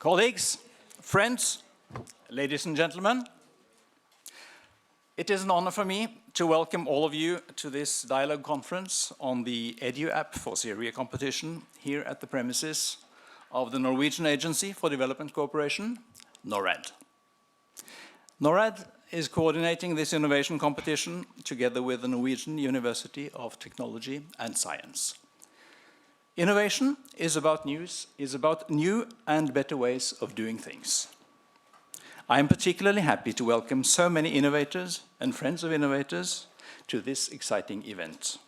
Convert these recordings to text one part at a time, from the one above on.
Colleagues, friends, ladies and gentlemen, it is an honor for me to welcome all of you to this dialogue conference on the EduApp4Syria competition here at the premises of the Norwegian Agency for Development Cooperation, Norad. Norad is coordinating this innovation competition together with the Norwegian University of Technology and Science. Innovation is about new and better ways of doing things. I am particularly happy to welcome so many innovators and friends of innovators to this exciting event.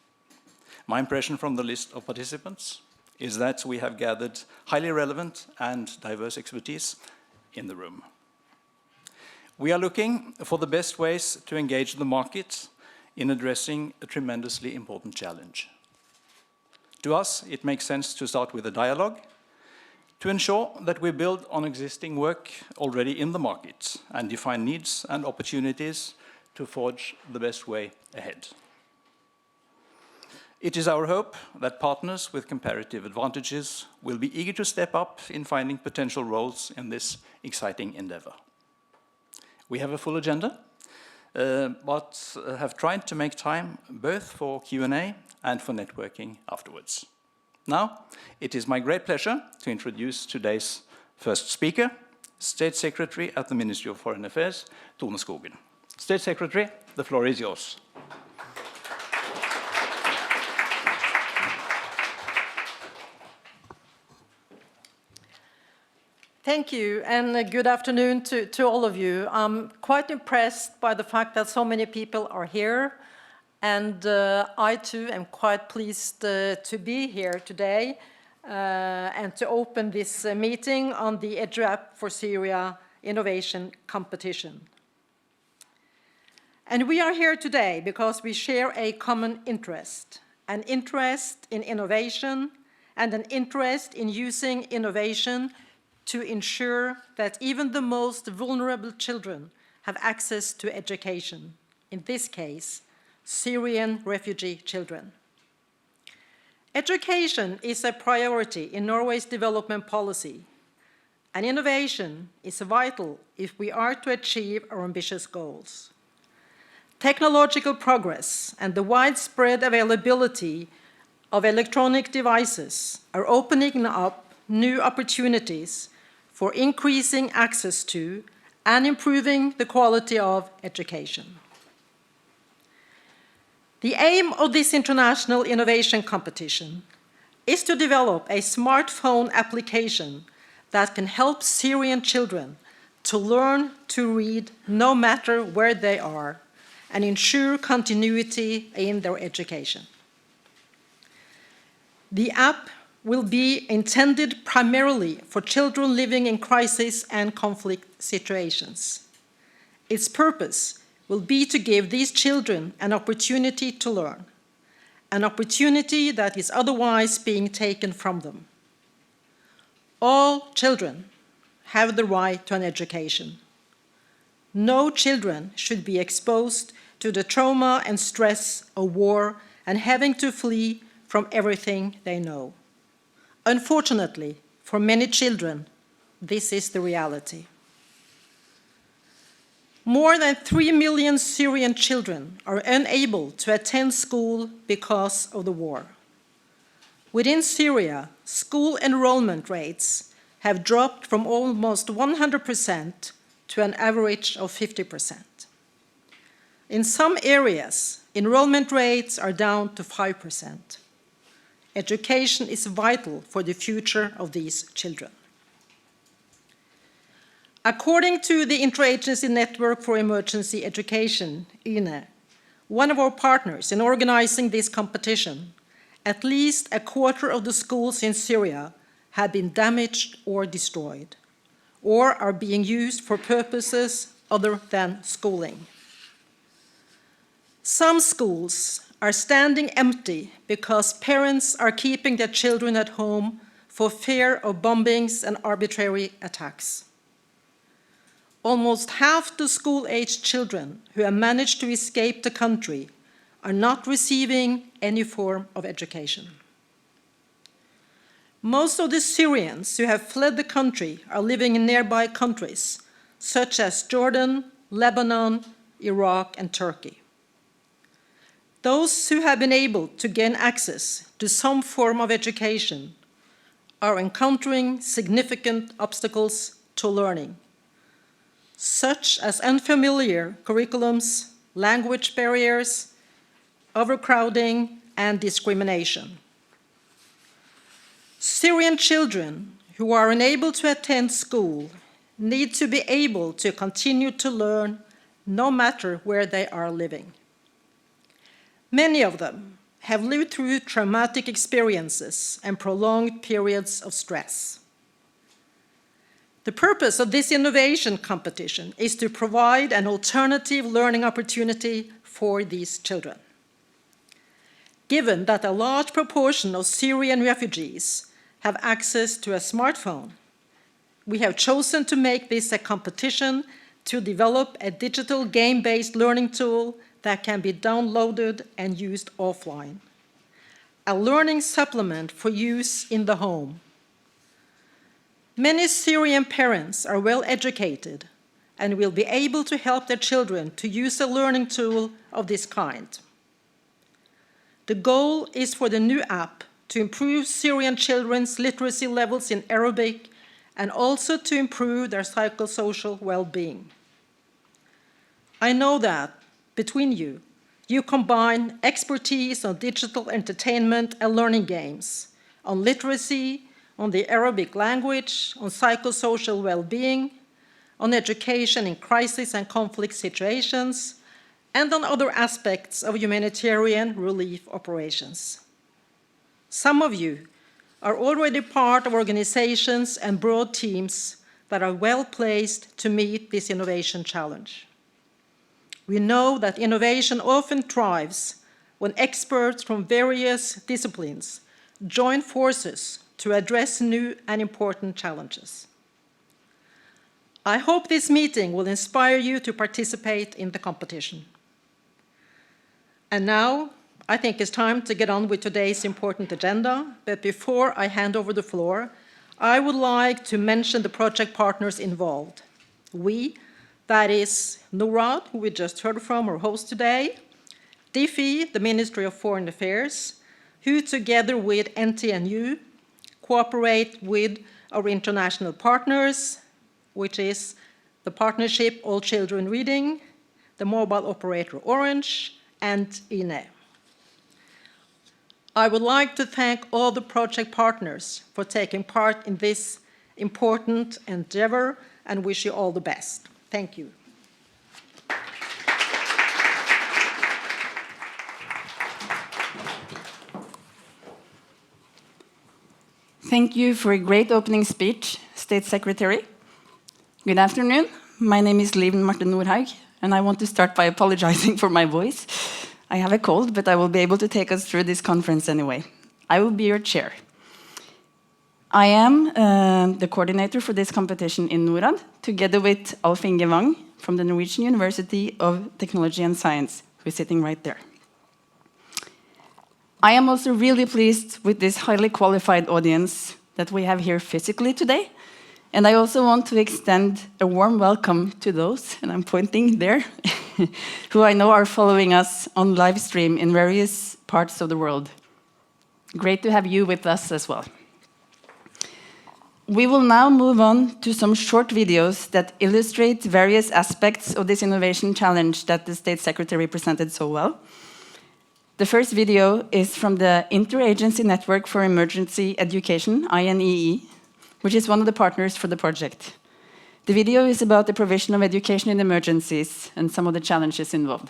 My impression from the list of participants is that we have gathered highly relevant and diverse expertise in the room. We are looking for the best ways to engage the market in addressing a tremendously important challenge. To us, it makes sense to start with a dialogue to ensure that we build on existing work already in the market and define needs and opportunities to forge the best way ahead. It is our hope that partners with comparative advantages will be eager to step up in finding potential roles in this exciting endeavor. We have a full agenda, but have tried to make time both for Q&A and for networking afterwards. Now, it is my great pleasure to introduce today's first speaker, State Secretary at the Ministry of Foreign Affairs, Tone Skogen. State Secretary, the floor is yours. Thank you, and good afternoon to all of you. I'm quite impressed by the fact that so many people are here, and I too am quite pleased to be here today and to open this meeting on the EduApp4Syria Innovation Competition. And we are here today because we share a common interest, an interest in innovation and an interest in using innovation to ensure that even the most vulnerable children have access to education, in this case, Syrian refugee children. Education is a priority in Norway's development policy, and innovation is vital if we are to achieve our ambitious goals. Technological progress and the widespread availability of electronic devices are opening up new opportunities for increasing access to and improving the quality of education. The aim of this international innovation competition is to develop a smartphone application that can help Syrian children to learn to read no matter where they are and ensure continuity in their education. The app will be intended primarily for children living in crisis and conflict situations. Its purpose will be to give these children an opportunity to learn, an opportunity that is otherwise being taken from them. All children have the right to an education. No children should be exposed to the trauma and stress of war and having to flee from everything they know. Unfortunately, for many children, this is the reality. More than 3 million Syrian children are unable to attend school because of the war. Within Syria, school enrollment rates have dropped from almost 100% to an average of 50%. In some areas, enrollment rates are down to 5%. Education is vital for the future of these children. According to the Interagency Network for Emergency Education, INE, one of our partners in organizing this competition, at least a quarter of the schools in Syria have been damaged or destroyed, or are being used for purposes other than schooling. Some schools are standing empty because parents are keeping their children at home for fear of bombings and arbitrary attacks. Almost half the school-aged children who have managed to escape the country are not receiving any form of education. Most of the Syrians who have fled the country are living in nearby countries, such as Jordan, Lebanon, Iraq, and Turkey. Those who have been able to gain access to some form of education are encountering significant obstacles to learning, such as unfamiliar curriculums, language barriers, overcrowding, and discrimination. Syrian children who are unable to attend school need to be able to continue to learn no matter where they are living. Many of them have lived through traumatic experiences and prolonged periods of stress. The purpose of this innovation competition is to provide an alternative learning opportunity for these children. Given that a large proportion of Syrian refugees have access to a smartphone, we have chosen to make this a competition to develop a digital game-based learning tool that can be downloaded and used offline, a learning supplement for use in the home. Many Syrian parents are well educated and will be able to help their children to use a learning tool of this kind. The goal is for the new app to improve Syrian children's literacy levels in Arabic and also to improve their psychosocial well-being. I know that between you, you combine expertise on digital entertainment and learning games, on literacy, on the Arabic language, on psychosocial well-being, on education in crisis and conflict situations, and on other aspects of humanitarian relief operations. Some of you are already part of organizations and broad teams that are well placed to meet this innovation challenge. We know that innovation often thrives when experts from various disciplines join forces to address new and important challenges. I hope this meeting will inspire you to participate in the competition. And now, I think it's time to get on with today's important agenda, but before I hand over the floor, I would like to mention the project partners involved. We, that is Norad, who we just heard from, our host today, DFI, the Ministry of Foreign Affairs, who together with NTNU cooperate with our international partners, which is the partnership All Children Reading, the mobile operator Orange, and INE. I would like to thank all the project partners for taking part in this important endeavor and wish you all the best. Thank you. Thank you for a great opening speech, State Secretary. Good afternoon. My name is Liv Marte Nordhaug, and I want to start by apologizing for my voice. I have a cold, but I will be able to take us through this conference anyway. I will be your chair. I am the coordinator for this competition in Norad, together with Alf Inge Wang from the Norwegian University of Technology and Science, who is sitting right there. I am also really pleased with this highly qualified audience that we have here physically today. And I also want to extend a warm welcome to those, and I'm pointing there, who I know are following us on live stream in various parts of the world. Great to have you with us as well. We will now move on to some short videos that illustrate various aspects of this innovation challenge that the State Secretary presented so well. The first video is from the Interagency Network for Emergency Education, INEE, which is one of the partners for the project. The video is about the provision of education in emergencies and some of the challenges involved.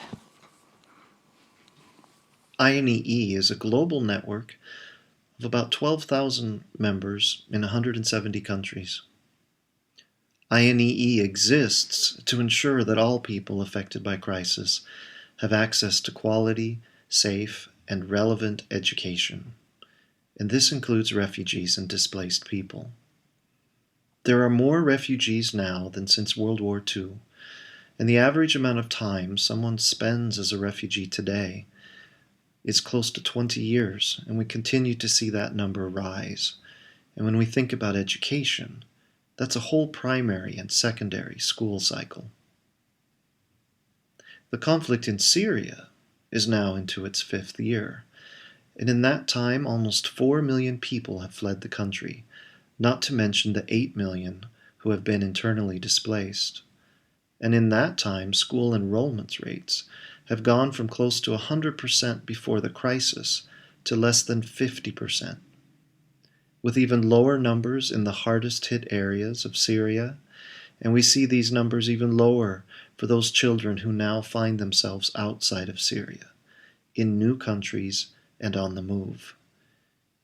INEE is a global network of about 12,000 members in 170 countries. INEE exists to ensure that all people affected by crisis have access to quality, safe, and relevant education, and this includes refugees and displaced people. There are more refugees now than since World War II, and the average amount of time someone spends as a refugee today is close to 20 years, and we continue to see that number rise. And when we think about education, that's a whole primary and secondary school cycle. The conflict in Syria is now into its 5th year, and in that time almost 4 million people have fled the country, not to mention the 8 million who have been internally displaced. And in that time, school enrollment rates have gone from close to 100% before the crisis to less than 50%. With even lower numbers in the hardest hit areas of Syria, and we see these numbers even lower for those children who now find themselves outside of Syria, in new countries and on the move.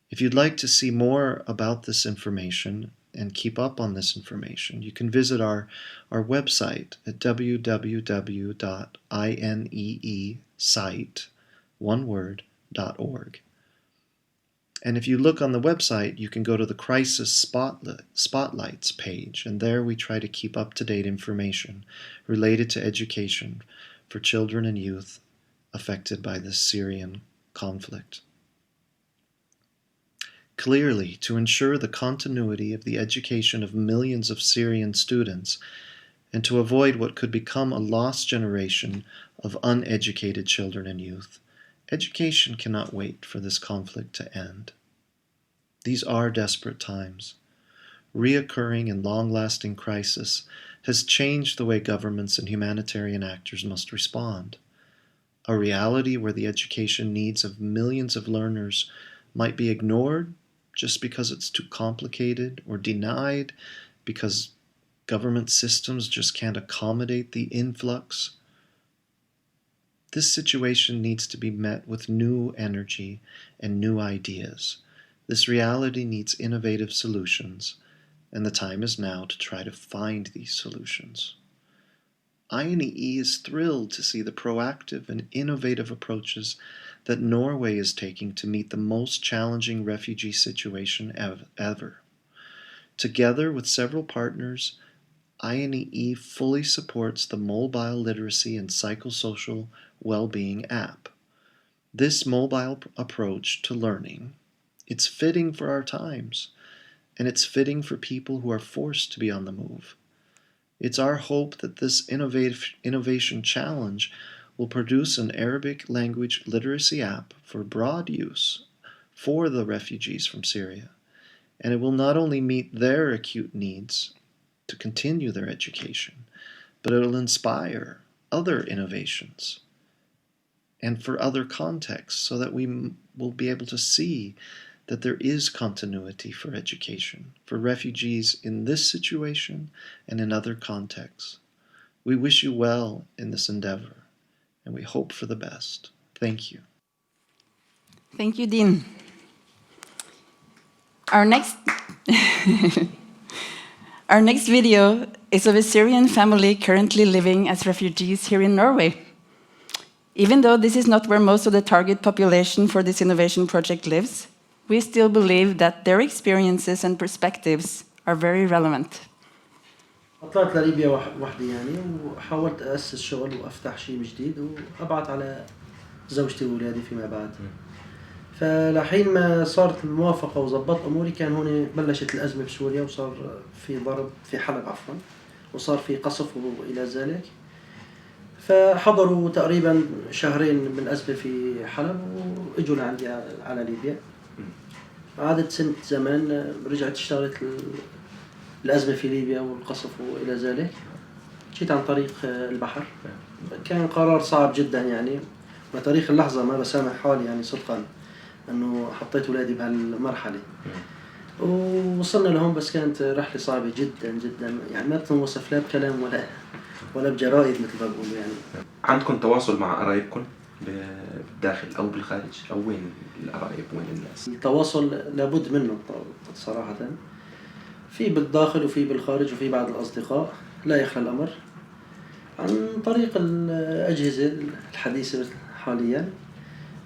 If you'd like to see more about this information and keep up on this information, you can visit our website at www.ineesite.org. And if you look on the website, you can go to the Crisis Spotlights page, and there we try to keep up-to-date information related to education for children and youth affected by the Syrian conflict. Clearly, to ensure the continuity of the education of millions of Syrian students, and to avoid what could become a lost generation of uneducated children and youth, education cannot wait for this conflict to end. These are desperate times. Reoccurring and long-lasting crisis has changed the way governments and humanitarian actors must respond. A reality where the education needs of millions of learners might be ignored just because it's too complicated, or denied because government systems just can't accommodate the influx. This situation needs to be met with new energy and new ideas. This reality needs innovative solutions, and the time is now to try to find these solutions. INEE is thrilled to see the proactive and innovative approaches that Norway is taking to meet the most challenging refugee situation ever. Together with several partners, INEE fully supports the Mobile Literacy and Psychosocial Wellbeing app. This mobile approach to learning, it's fitting for our times, and it's fitting for people who are forced to be on the move. It's our hope that this innovation challenge will produce an Arabic language literacy app for broad use for the refugees from Syria, and it will not only meet their acute needs to continue their education, but it will inspire other innovations and for other contexts, so that we will be able to see that there is continuity for education for refugees in this situation and in other contexts. We wish you well in this endeavor, and we hope for the best. Thank you. Thank you, Dean. Our next video is of a Syrian family currently living as refugees here in Norway. Even though this is not where most of the target population for this innovation project lives, we still believe that their experiences and perspectives are very relevant. طلعت لليبيا وحدي يعني، وحاولت أسس شغل وأفتح شيء جديد وأبعت على زوجتي وأولادي فيما بعد. فلحين ما صارت الموافقة وزبطت أموري، كان هون بلشت الأزمة بسوريا، وصار في ضرب في حلب عفوا، وصار في قصف وإلى ذلك. فحضروا تقريبا شهرين من الأزمة في حلب وإجوا لعندي على ليبيا. عادت سنة زمان، رجعت اشتغلت الأزمة في ليبيا والقصف وإلى ذلك. جيت عن طريق البحر، كان قرار صعب جدا يعني، وتاريخ اللحظة ما بسامح حالي يعني صدقا أنه حطيت أولادي بهالمرحلة. ووصلنا لهم، بس كانت رحلة صعبة جدا جدا يعني، ما تنوصف لا بكلام ولا بجرائد مثل ما بقولوا يعني. عندكم تواصل مع قرايبكم بالداخل أو بالخارج، أو وين القرايب وين الناس؟ التواصل لابد منه صراحة، في بالداخل وفي بالخارج وفي بعض الأصدقاء، لا يخلى الأمر عن طريق الأجهزة الحديثة حاليا،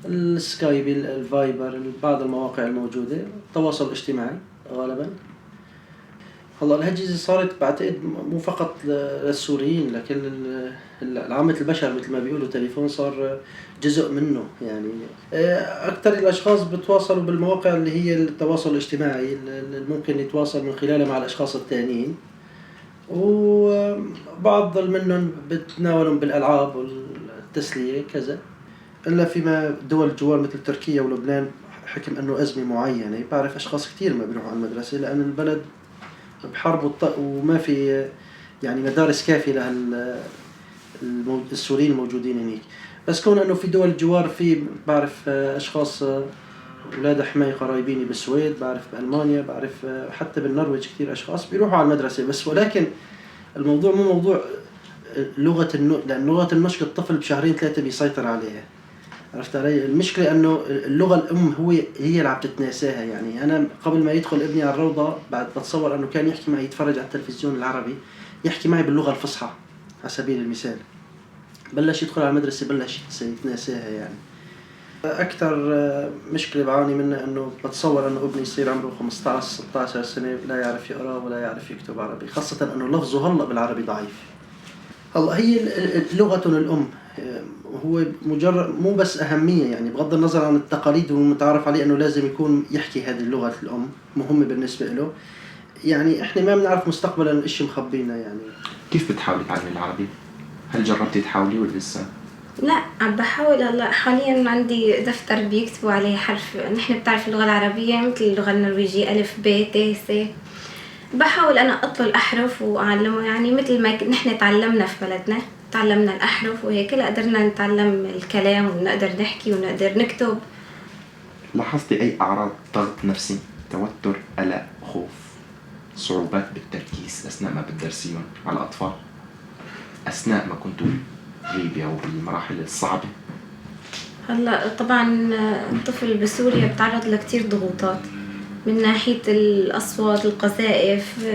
السكايب، الفايبر، بعض المواقع الموجودة، التواصل الاجتماعي غالبا. هلا الهجزة صارت بعتقد مو فقط للسوريين، لكن لعامة البشر مثل ما بيقولوا. التليفون صار جزء منه يعني. أكثر الأشخاص بتواصلوا بالمواقع اللي هي التواصل الاجتماعي اللي ممكن يتواصل من خلالها مع الأشخاص التانيين، وبعض منهم بتناولهم بالألعاب والتسلية كذا. إلا فيما دول الجوار مثل تركيا ولبنان حكم أنه أزمة معينة. بعرف أشخاص كتير ما بيروحوا على المدرسة لأن البلد بحرب وما في يعني مدارس كافية للسوريين الموجودين هناك. بس كون أنه في دول الجوار، في بعرف أشخاص أولاد حماي قرايبيني بالسويد، بعرف بألمانيا، بعرف حتى بالنرويج كتير أشخاص بيروحوا على المدرسة. بس ولكن الموضوع مو موضوع لأن لغة النشق الطفل بشهرين 3 بيسيطر عليها. عرفت علي؟ المشكلة أنه اللغة الأم هي اللي عم تتناساها. يعني أنا قبل ما يدخل ابني على الروضة بعد بتصور أنه كان يحكي معي، يتفرج على التلفزيون العربي، يحكي معي باللغة الفصحى على سبيل المثال. بلش يدخل على المدرسة بلش يتناساها يعني. أكثر مشكلة بعاني منها أنه بتصور أنه ابني يصير عمره 15-16 سنة لا يعرف يقرأ ولا يعرف يكتب عربي، خاصة أنه لفظه هلأ بالعربي ضعيف. هلا هي لغة الأم هو مجرد مو بس أهمية، يعني بغض النظر عن التقاليد والمتعارف عليه أنه لازم يكون يحكي هذه اللغة الأم، مهمة بالنسبة له. يعني إحنا ما بنعرف مستقبلا الإشي مخبينا يعني. كيف بتحاولي تعلمي العربي؟ هل جربتي تحاولي ولا لسه؟ لا، عم بحاول. هلا حاليا عندي دفتر بيكتبوا عليه حرف. نحن بتعرف اللغة العربية مثل اللغة النرويجية ألف ب ت س. بحاول أنا أطل الأحرف وأعلمه، يعني مثل ما نحن تعلمنا في بلدنا، تعلمنا الأحرف وهيك لا قدرنا نتعلم الكلام ونقدر نحكي ونقدر نكتب. لاحظتي أي أعراض ضغط نفسي، توتر، قلق، خوف، صعوبات بالتركيز أثناء ما بتدرسيهم على الأطفال؟ أثناء ما كنتوا غيبة أو بالمراحل الصعبة؟ هلا طبعا الطفل بسوريا بتعرض لكتير ضغوطات من ناحية الأصوات، القذائف،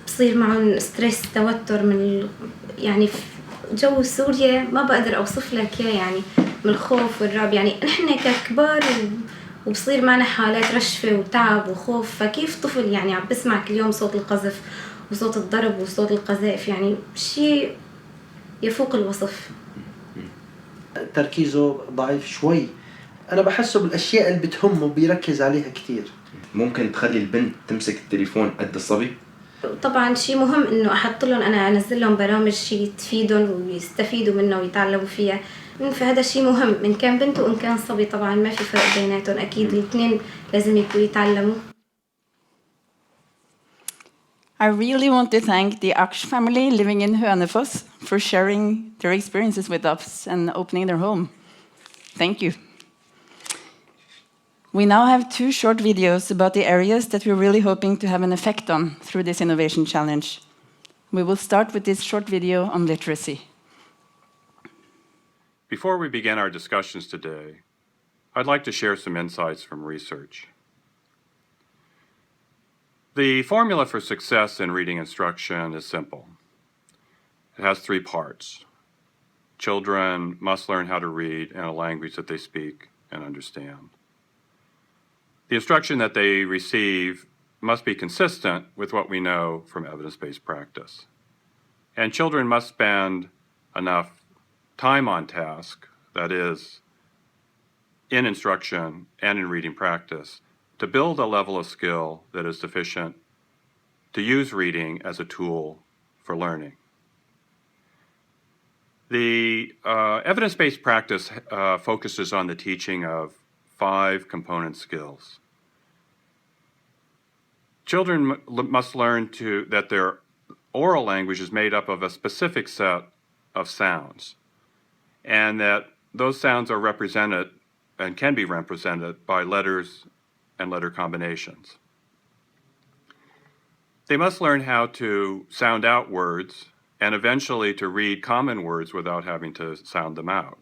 بصير معهم ستريس، توتر من يعني في جو سوريا ما بقدر أوصف لك إياه، يعني من الخوف والرعب. يعني نحن ككبار وبصير معنا حالات رشفة وتعب وخوف، فكيف طفل يعني عم بسمع كل يوم صوت القذف وصوت الضرب وصوت القذائف، يعني شيء يفوق الوصف. تركيزه ضعيف شوي. أنا بحسه بالأشياء اللي بتهمه بيركز عليها كتير. ممكن تخلي البنت تمسك التليفون قد الصبي؟ طبعا شيء مهم انه احط لهم، انا انزل لهم برامج شيء تفيدهم ويستفيدوا منها ويتعلموا فيها. فهذا شيء مهم ان كان بنت وان كان صبي، طبعا ما في فرق بيناتهم، اكيد الاثنين لازم يكونوا يتعلموا. I really want to thank the Aksh family living in Hønefoss for sharing their experiences with us and opening their home. Thank you. We now have 2 short videos about the areas that we're really hoping to have an effect on through this innovation challenge. We will start with this short video on literacy. Before we begin our discussions today, I'd like to share some insights from research. The formula for success in reading instruction is simple. It has 3 parts. Children must learn how to read in a language that they speak and understand. The instruction that they receive must be consistent with what we know from evidence-based practice. And children must spend enough time on task, that is, in instruction and in reading practice, to build a level of skill that is sufficient to use reading as a tool for learning. The evidence-based practice focuses on the teaching of 5 component skills. Children must learn that their oral language is made up of a specific set of sounds, and that those sounds are represented and can be represented by letters and letter combinations. They must learn how to sound out words and eventually to read common words without having to sound them out.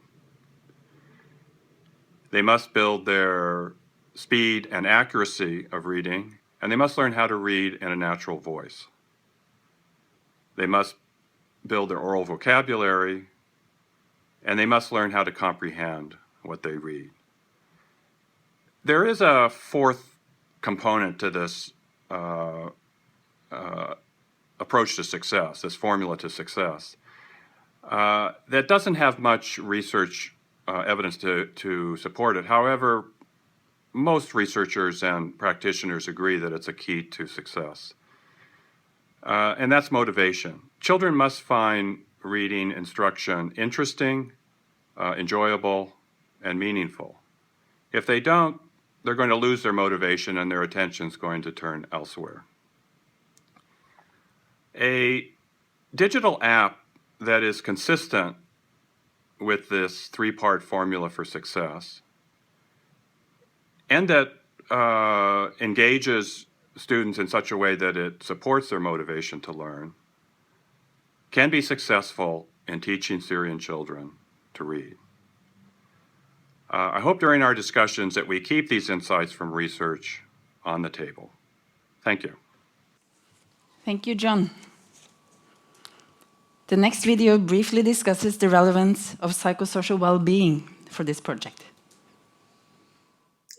They must build their speed and accuracy of reading, and they must learn how to read in a natural voice. They must build their oral vocabulary, and they must learn how to comprehend what they read. There is a 4th component to this approach to success, this formula to success, that doesn't have much research evidence to support it. However, most researchers and practitioners agree that it's a key to success. And that's motivation. Children must find reading instruction interesting, enjoyable, and meaningful. If they don't, they're going to lose their motivation and their attention's going to turn elsewhere. A digital app that is consistent with this three-part formula for success and that engages students in such a way that it supports their motivation to learn can be successful in teaching Syrian children to read. I hope during our discussions that we keep these insights from research on the table. Thank you. Thank you, John. The next video briefly discusses the relevance of psychosocial well-being for this project.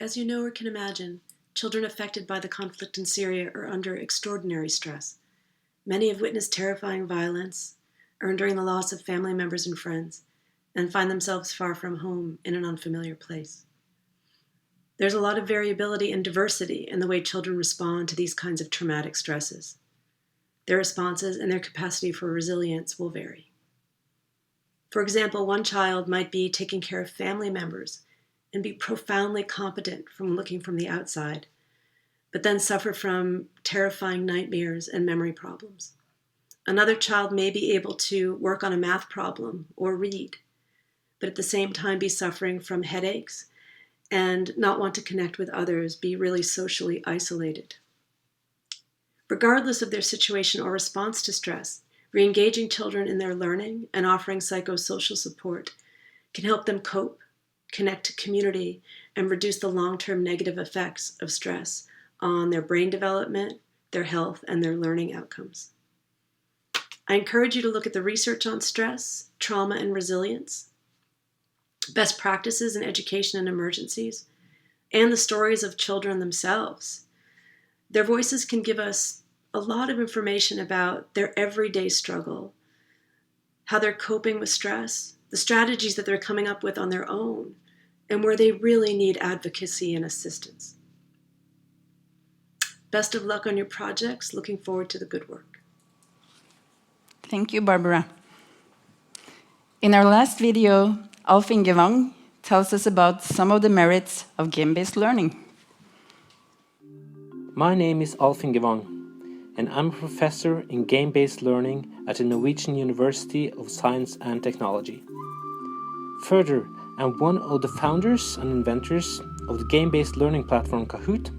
As you know or can imagine, children affected by the conflict in Syria are under extraordinary stress. Many have witnessed terrifying violence, are enduring the loss of family members and friends, and find themselves far from home in an unfamiliar place. There's a lot of variability and diversity in the way children respond to these kinds of traumatic stresses. Their responses and their capacity for resilience will vary. For example, one child might be taking care of family members and be profoundly competent from looking from the outside, but then suffer from terrifying nightmares and memory problems. Another child may be able to work on a math problem or read, but at the same time be suffering from headaches and not want to connect with others, be really socially isolated. Regardless of their situation or response to stress, re-engaging children in their learning and offering psychosocial support can help them cope, connect to community, and reduce the long-term negative effects of stress on their brain development, their health, and their learning outcomes. I encourage you to look at the research on stress, trauma, and resilience, best practices in education and emergencies, and the stories of children themselves. Their voices can give us a lot of information about their everyday struggle, how they're coping with stress, the strategies that they're coming up with on their own, and where they really need advocacy and assistance. Best of luck on your projects. Looking forward to the good work. Thank you, Barbara. In our last video, Alf Inge Wang tells us about some of the merits of game-based learning. My name is Alf Inge Wang, and I'm a professor in game-based learning at the Norwegian University of Science and Technology. Further, I'm one of the founders and inventors of the game-based learning platform Kahoot,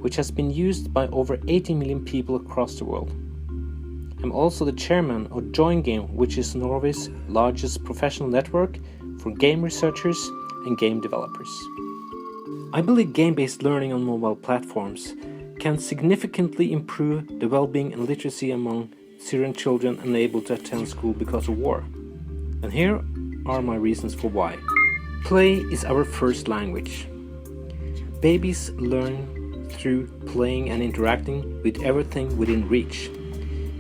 which has been used by over 80 million people across the world. I'm also the chairman of Join Game, which is Norway's largest professional network for game researchers and game developers. I believe game-based learning on mobile platforms can significantly improve the well-being and literacy among Syrian children unable to attend school because of war. And here are my reasons for why. Play is our first language. Babies learn through playing and interacting with everything within reach.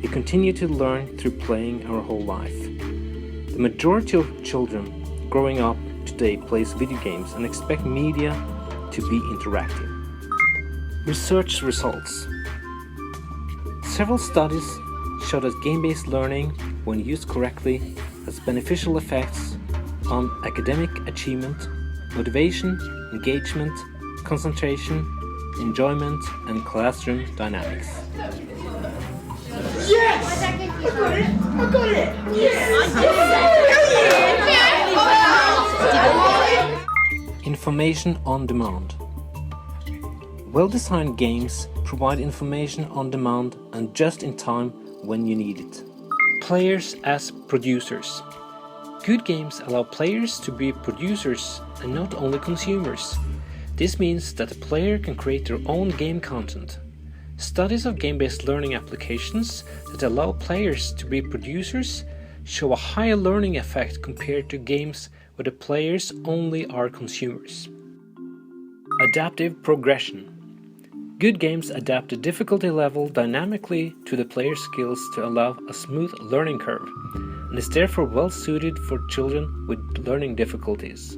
We continue to learn through playing our whole life. The majority of children growing up today plays video games and expect media to be interactive. Research results. Several studies show that game-based learning, when used correctly, has beneficial effects on academic achievement, motivation, engagement, concentration, enjoyment, and classroom dynamics. Yes! I got it! I got it! Yes! Information on demand. Well-designed games provide information on demand and just in time when you need it. Players as producers. Good games allow players to be producers and not only consumers. This means that a player can create their own game content. Studies of game-based learning applications that allow players to be producers show a higher learning effect compared to games where the players only are consumers. Adaptive progression. Good games adapt the difficulty level dynamically to the player's skills to allow a smooth learning curve, and is therefore well suited for children with learning difficulties.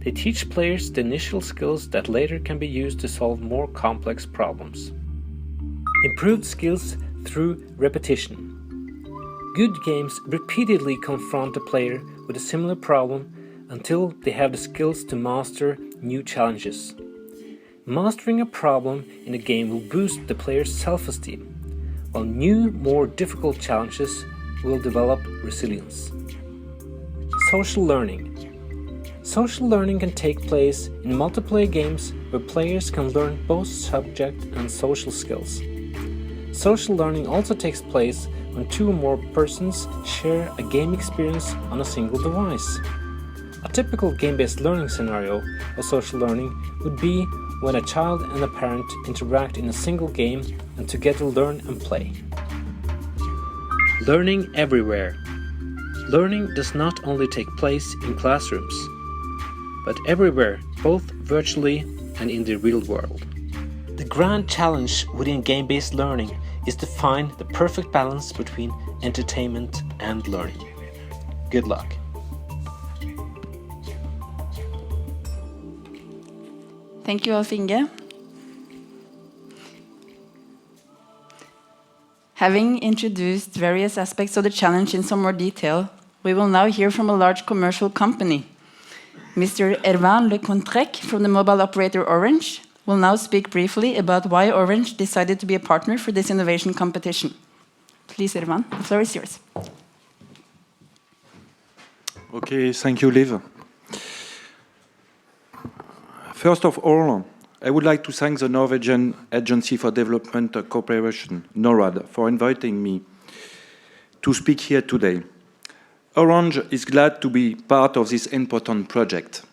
They teach players the initial skills that later can be used to solve more complex problems. Improved skills through repetition. Good games repeatedly confront the player with a similar problem until they have the skills to master new challenges. Mastering a problem in a game will boost the player's self-esteem, while new, more difficult challenges will develop resilience. Social learning. Social learning can take place in multiplayer games where players can learn both subject and social skills. Social learning also takes place when two or more persons share a game experience on a single device. A typical game-based learning scenario of social learning would be when a child and a parent interact in a single game and together learn and play. Learning everywhere. Learning does not only take place in classrooms, but everywhere, both virtually and in the real world. The grand challenge within game-based learning is to find the perfect balance between entertainment and learning. Good luck. Thank you, Alf Inge. Having introduced various aspects of the challenge in some more detail, we will now hear from a large commercial company. Mr. Erwan Le Contrec from the mobile operator Orange will now speak briefly about why Orange decided to be a partner for this innovation competition. Please, Erwan, the floor is yours. Okay, thank you, Liv. First of all, I would like to thank the Norwegian Agency for Development Cooperation, Norad, for inviting me to speak here today. Orange is glad to be part of this important project.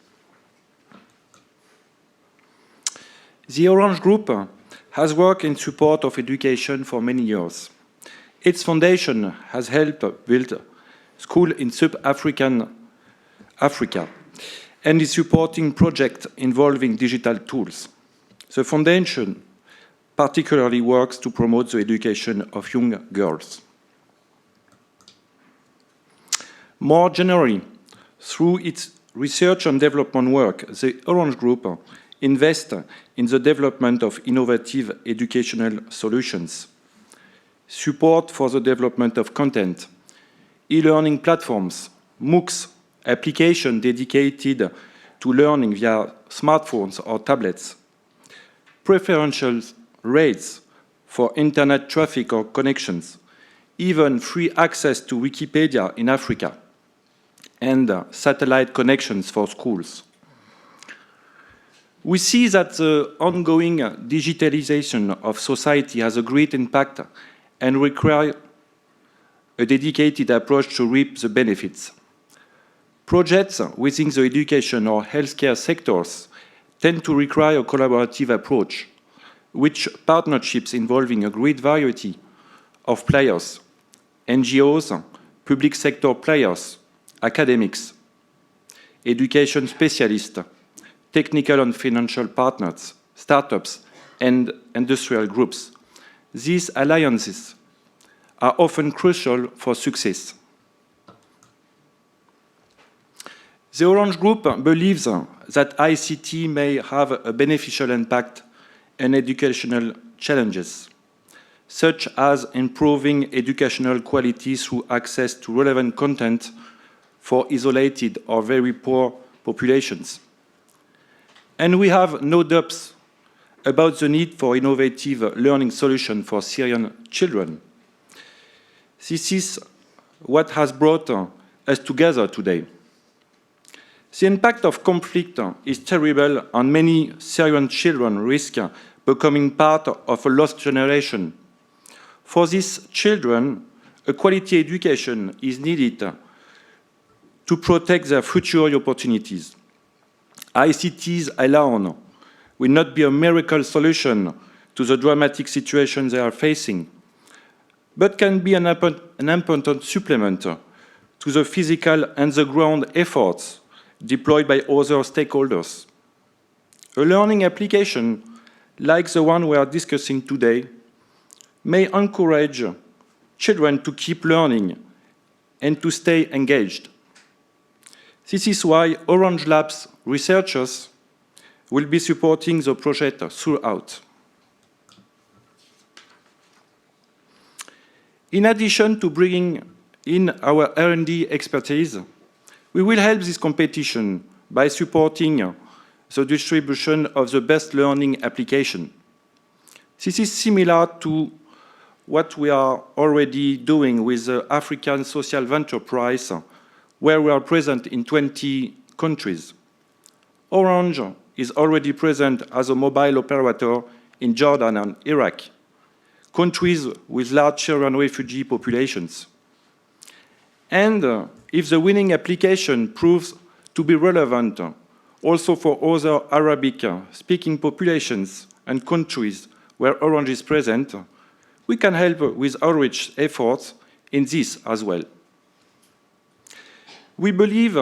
The Orange Group has worked in support of education for many years. Its foundation has helped build schools in sub-Saharan Africa and is supporting projects involving digital tools. The foundation particularly works to promote the education of young girls. More generally, through its research and development work, the Orange Group invests in the development of innovative educational solutions, support for the development of content, e-learning platforms, MOOCs, applications dedicated to learning via smartphones or tablets, preferential rates for internet traffic or connections, even free access to Wikipedia in Africa, and satellite connections for schools. We see that the ongoing digitalization of society has a great impact and requires a dedicated approach to reap the benefits. Projects within the education or healthcare sectors tend to require a collaborative approach, which partnerships involving a great variety of players, NGOs, public sector players, academics, education specialists, technical and financial partners, startups, and industrial groups. These alliances are often crucial for success. The Orange Group believes that ICT may have a beneficial impact on educational challenges, such as improving educational quality through access to relevant content for isolated or very poor populations. And we have no doubts about the need for innovative learning solutions for Syrian children. This is what has brought us together today. The impact of conflict is terrible, and many Syrian children risk becoming part of a lost generation. For these children, a quality education is needed to protect their future opportunities. ICTs alone will not be a miracle solution to the dramatic situation they are facing, but can be an important supplement to the physical and the ground efforts deployed by other stakeholders. A learning application like the one we are discussing today, may encourage children to keep learning and to stay engaged. This is why Orange Lab's researchers will be supporting the project throughout. In addition to bringing in our R&D expertise, we will help this competition by supporting the distribution of the best learning application. This is similar to what we are already doing with the African Social Venture Prize, where we are present in 20 countries. Orange is already present as a mobile operator in Jordan and Iraq, countries with large Syrian refugee populations. And if the winning application proves to be relevant also for other Arabic-speaking populations and countries where Orange is present, we can help with outreach efforts in this as well. We believe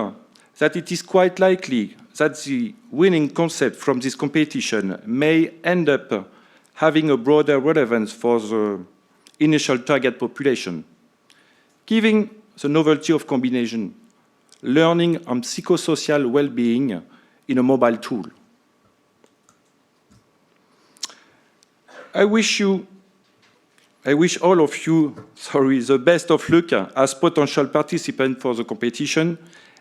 that it is quite likely that the winning concept from this competition may end up having a broader relevance for the initial target population, giving the novelty of combination, learning and psychosocial well-being in a mobile tool. I wish all of you, the best of luck as potential participants for the competition,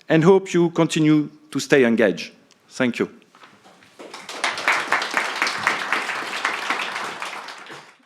and hope you continue to stay engaged. Thank you.